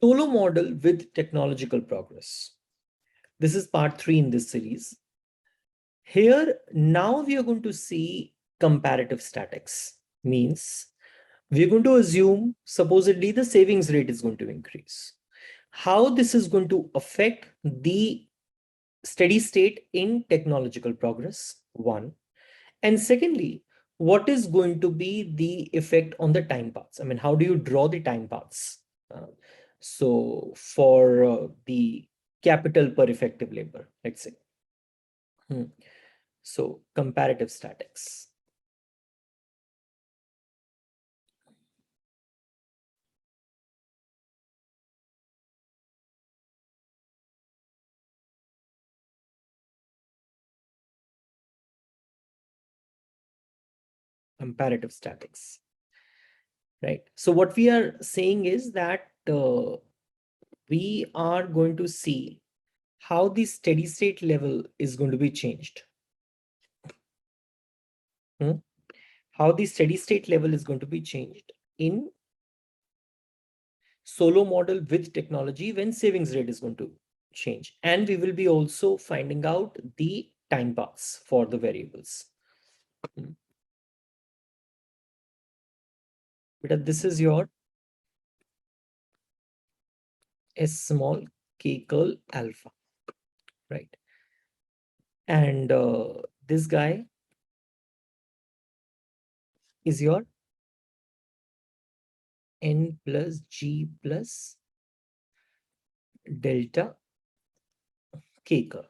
Solow model with technological progress. This is part 3 in this series. Here, now we are going to see comparative statics. Means we're going to assume supposedly the savings rate is going to increase. How this is going to affect the steady state in technological progress, one. And secondly, what is going to be the effect on the time paths? I mean, how do you draw the time paths? So for the capital per effective labor, let's say. So comparative statics. Comparative statics, right? So what we are saying is that we are going to see how the steady state level is going to be changed. How the steady state level is going to be changed in Solow model with technology when savings rate is going to change. And we will be also finding out the time paths for the variables. But this is your S small k curl alpha, right? And this guy is your N plus G plus delta k curl.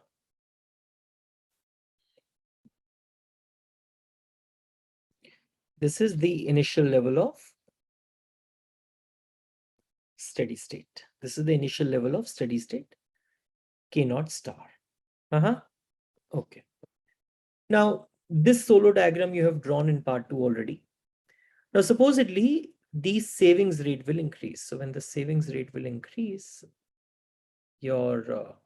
This is the initial level of steady state. This is the initial level of steady state K naught star. Okay. Now, this Solow diagram you have drawn in part 2 already. Now, supposedly, the savings rate will increase. So when the savings rate will increase, your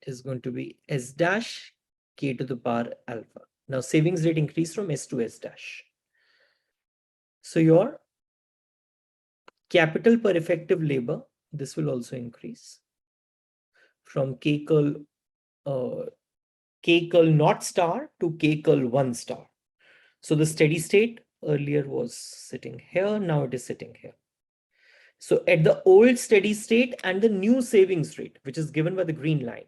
is going to be S dash K to the power alpha. Now, savings rate increase from S to S dash. So your capital per effective labor, this will also increase from K curl naught star to K curl 1 star. So the steady state earlier was sitting here, now it is sitting here. So at the old steady state and the new savings rate, which is given by the green line,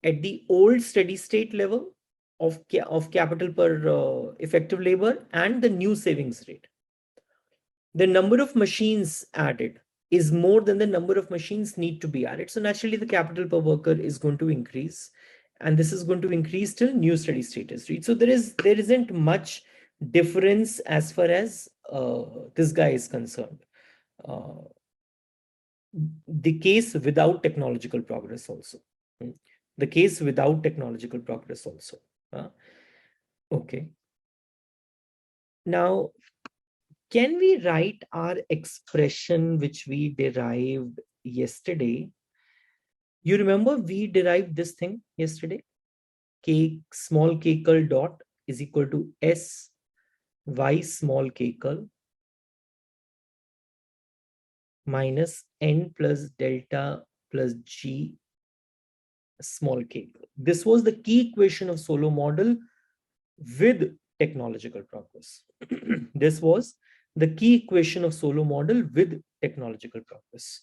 at the old steady state level of capital per effective labor and the new savings rate, the number of machines added is more than the number of machines need to be added. So naturally, the capital per worker is going to increase, and this is going to increase till new steady state is reached. So there isn't much difference as far as this guy is concerned. The case without technological progress also. The case without technological progress also. Okay. Now, can we write our expression which we derived yesterday? You remember we derived this thing yesterday? K small k curl dot is equal to S y small k curl minus N plus delta plus G small k. This was the key equation of Solow model with technological progress. This was the key equation of Solow model with technological progress.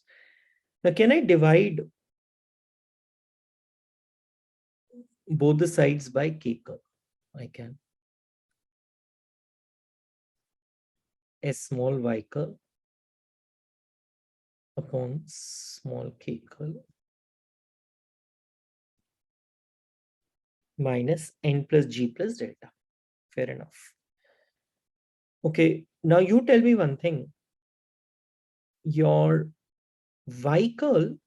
Now, can I divide both the sides by k curl? I can. S small y curl upon small k curl minus N plus G plus delta. Fair enough. Okay, now you tell me one thing. Your y curl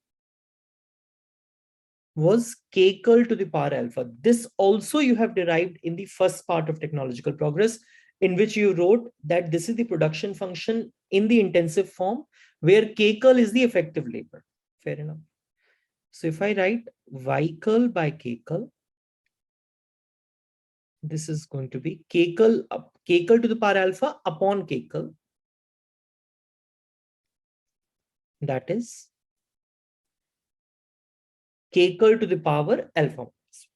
was k curl to the power alpha. This also you have derived in the first part of technological progress, in which you wrote that this is the production function in the intensive form, where k curl is the effective labor. Fair enough. So if I write y curl by k curl, this is going to be k curl up k curl to the power alpha upon k curl. That is k curl to the power alpha minus.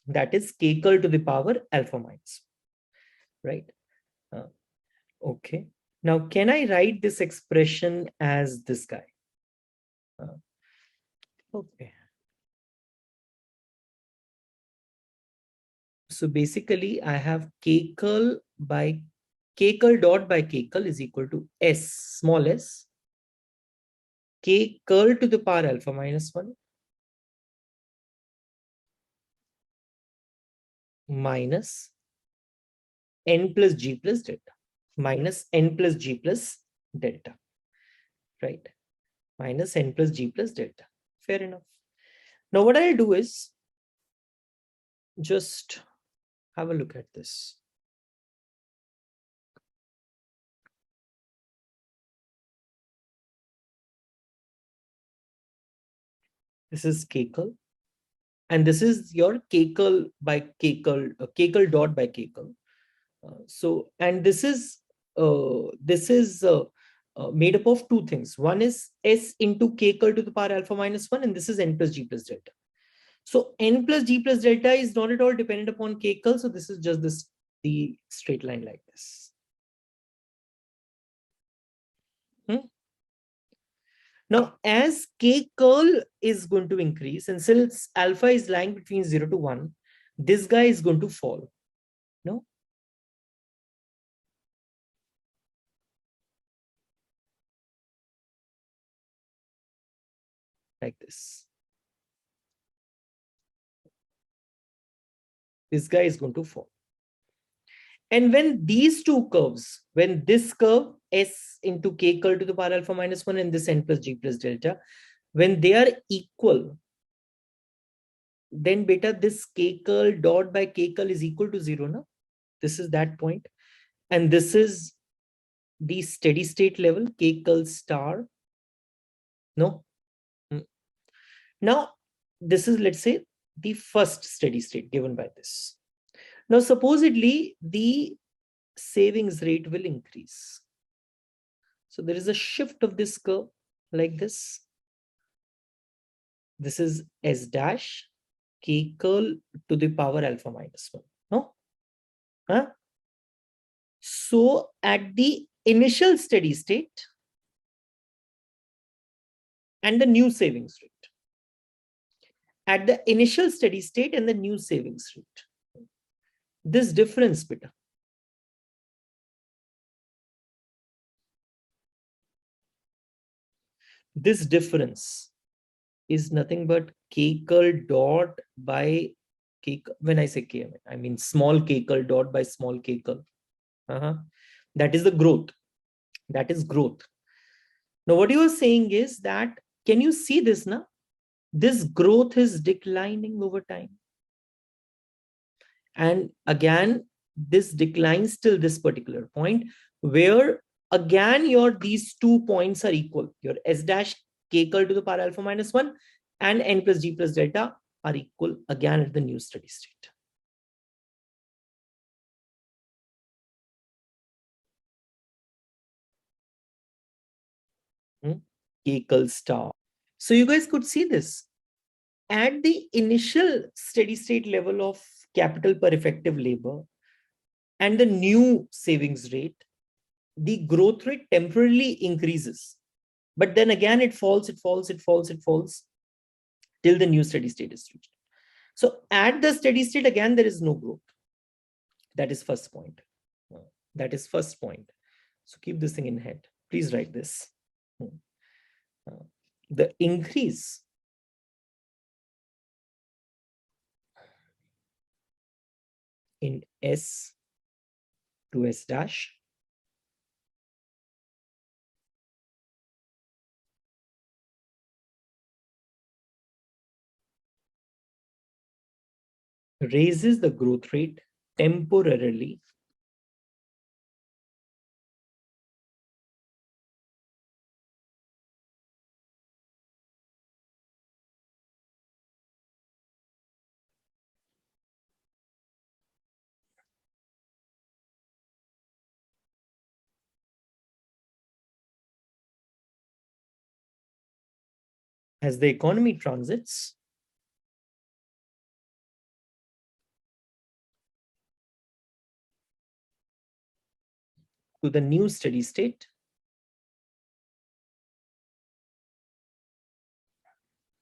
That is k curl to the power alpha minus. Right? Okay. Now, can I write this expression as this guy? Okay. So basically, I have k curl by k curl dot by k curl is equal to s, small s, k curl to the power alpha minus 1 minus n plus g plus delta, minus n plus g plus delta, right? Minus n plus g plus delta. Fair enough. Now, what I'll do is just have a look at this. This is k curl, and this is your k curl by k curl, k curl dot by k curl. So, and this is made up of two things. One is s into k curl to the power alpha minus 1, and this is n plus g plus delta. So n plus g plus delta is not at all dependent upon k curl. So this is just the straight line like this. Now, as k curl is going to increase, and since alpha is lying between 0 to 1, this guy is going to fall. No? Like this. This guy is going to fall. And when these two curves, when this curve s into k curl to the power alpha minus 1 and this n plus g plus delta, when they are equal, then beta this k curl dot by k curl is equal to 0. No? This is that point. And this is the steady state level, k curl star. No? Now, this is, let's say, the first steady state given by this. Now, supposedly, the savings rate will increase. So there is a shift of this curve like this. This is s dash k curl to the power alpha minus 1. No? Huh? So at the initial steady state and the new savings rate. At the initial steady state and the new savings rate. This difference, beta. This difference is nothing but k curl dot by k. When I say k, I mean small k curl dot by small k curl. That is the growth. That is growth. Now, what you are saying is that, can you see this now? This growth is declining over time. And again, this declines till this particular point where again these 2 points are equal. Your s dash k curl to the power alpha minus 1 and n plus g plus delta are equal again at the new steady state. K curl star. So you guys could see this. At the initial steady state level of capital per effective labor and the new savings rate, the growth rate temporarily increases. But then again, it falls till the new steady state is reached. So at the steady state, again, there is no growth. That is first point. That is first point. So keep this thing in head. Please write this. The increase in S to S dash raises the growth rate temporarily As the economy transits to the new steady state,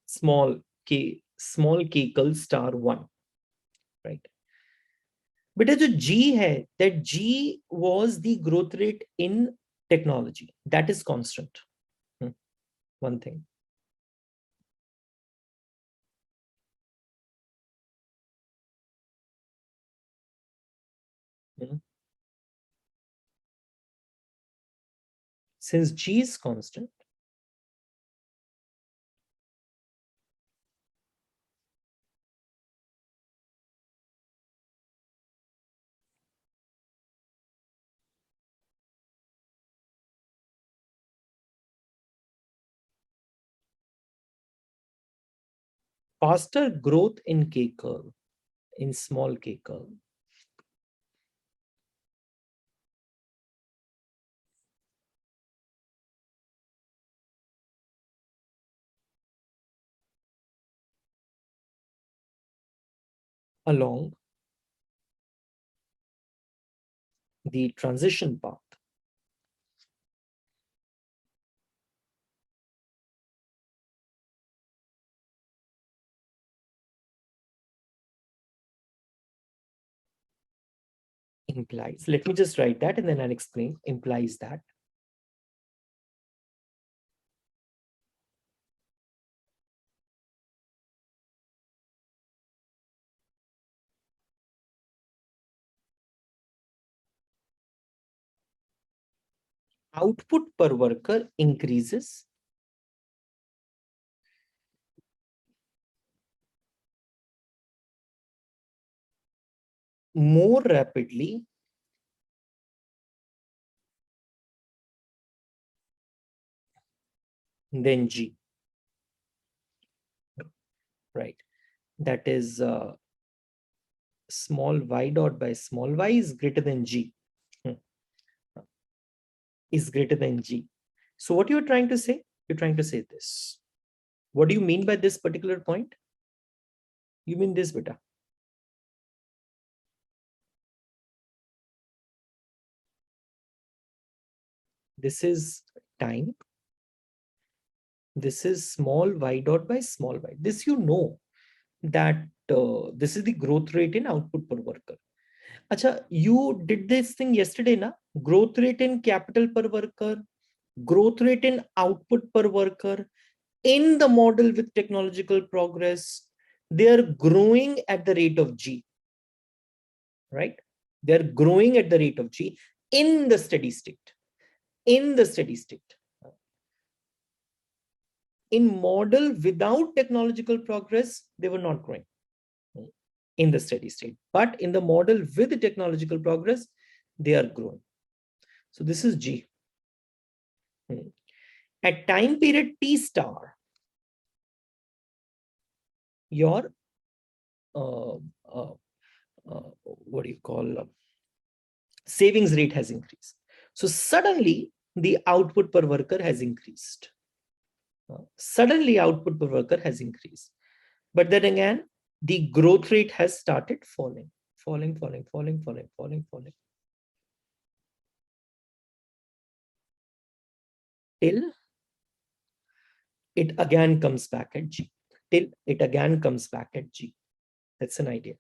small k equals star 1, right? But जो G है, that G was the growth rate in technology. That is constant. One thing. Since G is constant, faster growth in K curve, in small K curve, along the transition path implies, let me just write that and then I'll explain, implies that output per worker increases more rapidly than G, right? That is small y dot by small y is greater than G, is greater than G. So what you're trying to say? You're trying to say this. What do you mean by this particular point? You mean this, beta. This is time. This is small y dot by small y. This you know that this is the growth rate in output per worker. Acha, you did this thing yesterday, na? Growth rate in capital per worker, growth rate in output per worker. In the model with technological progress, they are growing at the rate of G, right? They're growing at the rate of G in the steady state. In the steady state. In model without technological progress, they were not growing in the steady state. But in the model with technological progress, they are growing. So this is G. At time period T star, your what do you call savings rate has increased. So suddenly the output per worker has increased. Suddenly output per worker has increased. But then again, the growth rate has started falling, falling, falling, falling, falling, falling, falling. Till it again comes back at G. Till it again comes back at G. That's an idea.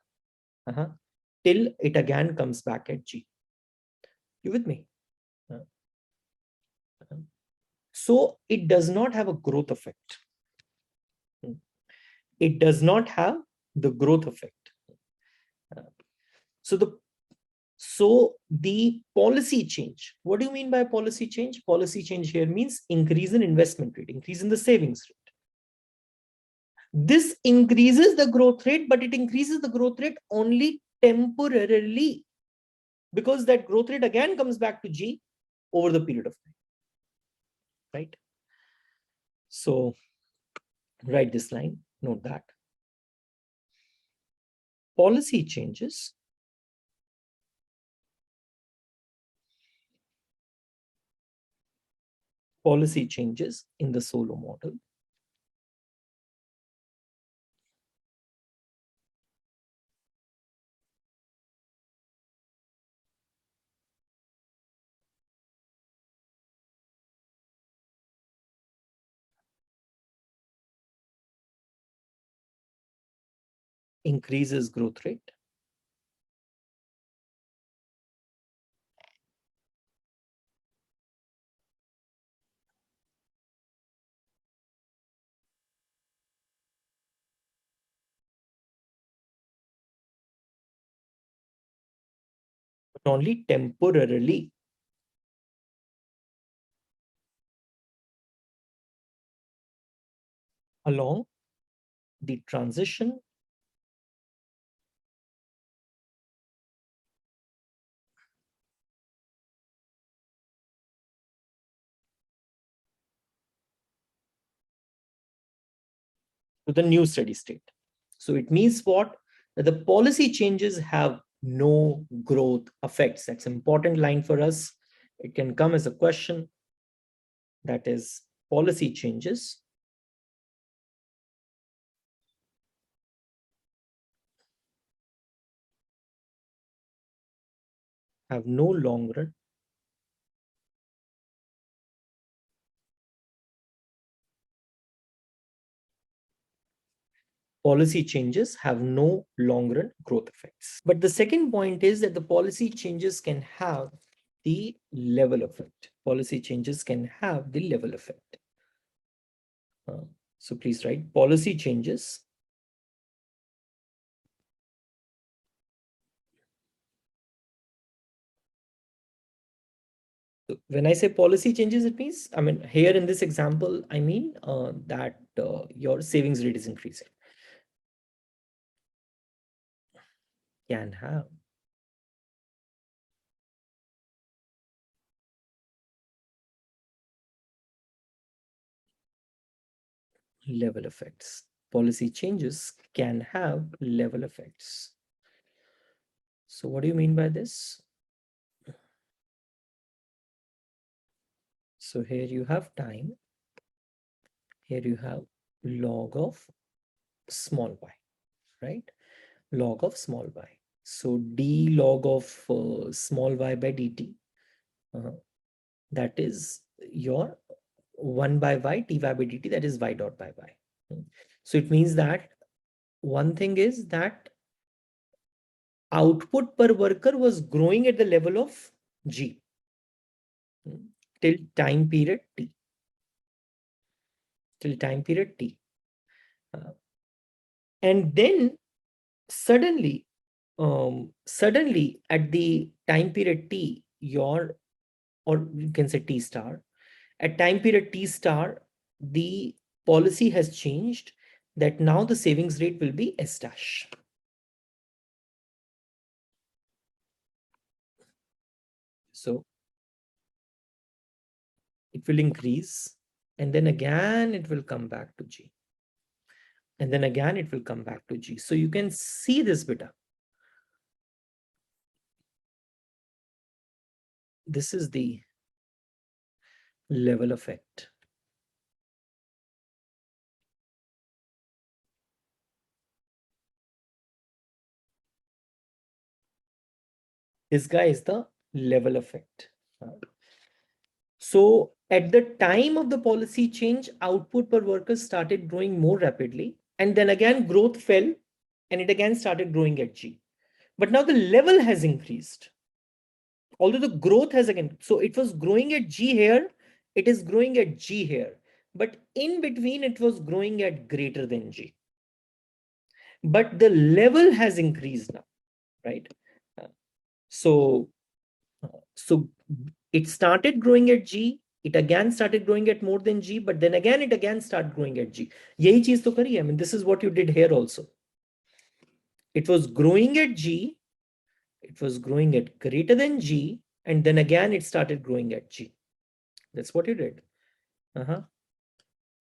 Till it again comes back at G. You with me? So it does not have a growth effect. It does not have the growth effect. So the policy change. What do you mean by policy change? Policy change here means increase in investment rate, increase in the savings rate. This increases the growth rate, but it increases the growth rate only temporarily, because that growth rate again comes back to G over the period of time, right? So write this line, note that. Policy changes in the Solow model increases growth rate. But only temporarily. Along the transition to the new steady state. So it means what? That the policy changes have no growth effects. That's an important line for us. It can come as a question. That is, policy changes have no longer policy changes have no long-run growth effects. But the second point is that the policy changes can have the level effect. Policy changes can have the level effect. So please write policy changes when I say policy changes, it means, I mean, here in this example, I mean that your savings rate is increasing. Can have level effects. Policy changes can have level effects. So what do you mean by this? So here you have time. Here you have log of small y, right? Log of small y. So d log of small y by dt, that is your 1 by y, dy by dt, that is y dot by y. So it means that one thing is that output per worker was growing at the level of G till time period T. Till time period T. And then suddenly at the time period T, or you can say T star, at time period T star, the policy has changed that now the savings rate will be S dash. So it will increase and then again it will come back to G. And then again it will come back to G. So you can see this beta. This is the level effect. This guy is the level effect. So at the time of the policy change, output per worker started growing more rapidly. And then again, growth fell and it again started growing at G. But now the level has increased. Although the growth has again, so it was growing at G here, it is growing at G here. But in between, it was growing at greater than G. But the level has increased now, right? So it started growing at G, it again started growing at more than G, but then again it again started growing at G. Yahi cheez to kari. I mean, this is what you did here also. It was growing at G, it was growing at greater than G, and then again it started growing at G. That's what you did.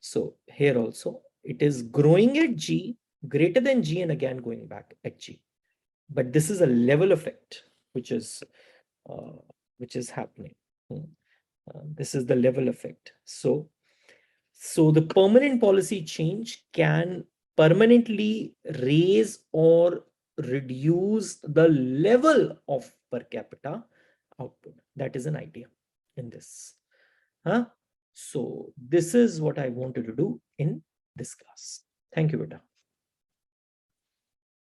So here also, it is growing at G, greater than G, and again going back at G. But this is a level effect, which is happening. This is the level effect. So the permanent policy change can permanently raise or reduce the level of per capita output. That is an idea in this. So this is what I wanted to do in this class. Thank you, Beta.